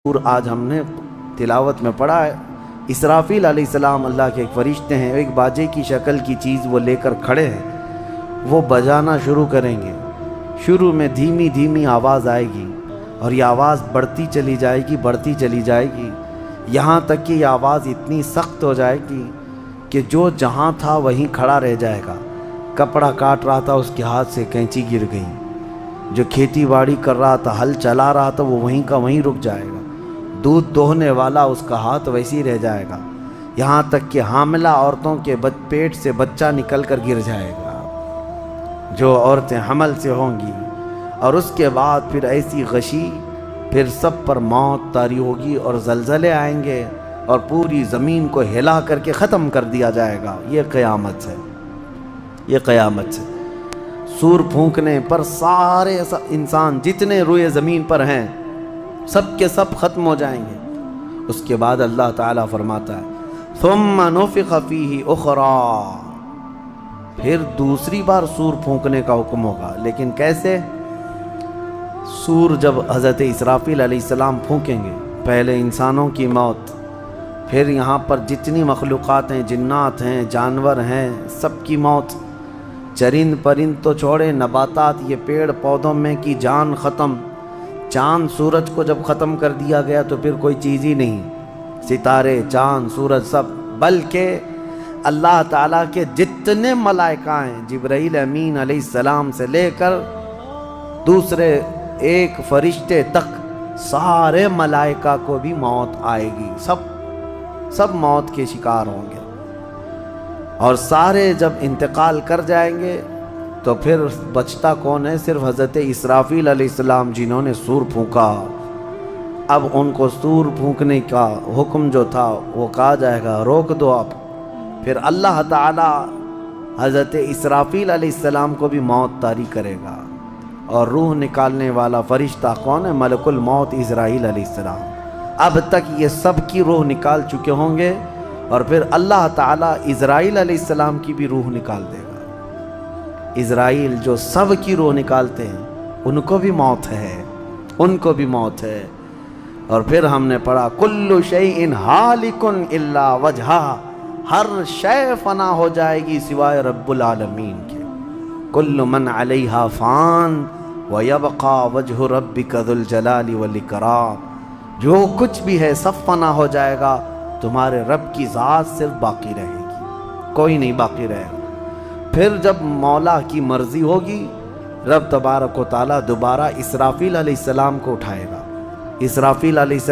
اور آج ہم نے تلاوت میں پڑھا ہے، اسرافیل علیہ السلام اللہ کے ایک فرشتے ہیں، ایک باجے کی شکل کی چیز وہ لے کر کھڑے ہیں، وہ بجانا شروع کریں گے۔ شروع میں دھیمی دھیمی آواز آئے گی اور یہ آواز بڑھتی چلی جائے گی، بڑھتی چلی جائے گی، یہاں تک کہ یہ آواز اتنی سخت ہو جائے گی کہ جو جہاں تھا وہیں کھڑا رہ جائے گا۔ کپڑا کاٹ رہا تھا، اس کے ہاتھ سے کینچی گر گئی، جو کھیتی باڑی کر رہا تھا، ہل چلا رہا تھا، وہ وہیں کا وہیں رک جائے گا۔ دودھ دوہنے والا اس کا ہاتھ ویسی رہ جائے گا، یہاں تک کہ حاملہ عورتوں کے پیٹ سے بچہ نکل کر گر جائے گا، جو عورتیں حمل سے ہوں گی۔ اور اس کے بعد پھر ایسی غشی، پھر سب پر موت طاری ہوگی اور زلزلے آئیں گے اور پوری زمین کو ہلا کر کے ختم کر دیا جائے گا۔ یہ قیامت ہے، یہ قیامت ہے۔ سور پھونکنے پر سارے انسان جتنے روئے زمین پر ہیں سب کے سب ختم ہو جائیں گے۔ اس کے بعد اللہ تعالیٰ فرماتا ہے ثم نفخ فیہ اخری، پھر دوسری بار سور پھونکنے کا حکم ہوگا۔ لیکن کیسے؟ سور جب حضرت اسرافیل علیہ السلام پھونکیں گے، پہلے انسانوں کی موت، پھر یہاں پر جتنی مخلوقات ہیں، جنات ہیں، جانور ہیں، سب کی موت، چرند پرند تو چھوڑے، نباتات، یہ پیڑ پودوں میں کی جان ختم۔ چاند سورج کو جب ختم کر دیا گیا تو پھر کوئی چیز ہی نہیں، ستارے، چاند، سورج سب، بلکہ اللہ تعالیٰ کے جتنے ملائکہ ہیں، جبرائیل امین علیہ السلام سے لے کر دوسرے ایک فرشتے تک، سارے ملائکہ کو بھی موت آئے گی، سب موت کے شکار ہوں گے۔ اور سارے جب انتقال کر جائیں گے تو پھر بچتا کون ہے؟ صرف حضرت اسرافیل علیہ السلام، جنہوں نے سور پھونکا۔ اب ان کو سور پھونکنے کا حکم جو تھا وہ کہا جائے گا روک دو آپ۔ پھر اللہ تعالی حضرت اسرافیل علیہ السلام کو بھی موت طاری کرے گا، اور روح نکالنے والا فرشتہ کون ہے؟ ملک الموت اسرائیل علیہ السلام۔ اب تک یہ سب کی روح نکال چکے ہوں گے، اور پھر اللہ تعالیٰ اسرائیل علیہ السلام کی بھی روح نکال دے گا۔ اسرائیل جو سب کی روح نکالتے ہیں، ان کو بھی موت ہے، ان کو بھی موت ہے۔ اور پھر ہم نے پڑھا کل شیء ہالک الا وجہہ، ہر شے فنا ہو جائے گی سوائے رب العالمین کے۔ کل من علیہا فان ویبقى وجہ ربک ذو الجلال والاکرام، جو کچھ بھی ہے سب فنا ہو جائے گا، تمہارے رب کی ذات صرف باقی رہے گی، کوئی نہیں باقی رہے گا۔ پھر جب مولا کی مرضی ہوگی، رب تبارک و تعالیٰ دوبارہ اسرافیل علیہ السلام کو اٹھائے گا۔ اسرافیل علیہ السلام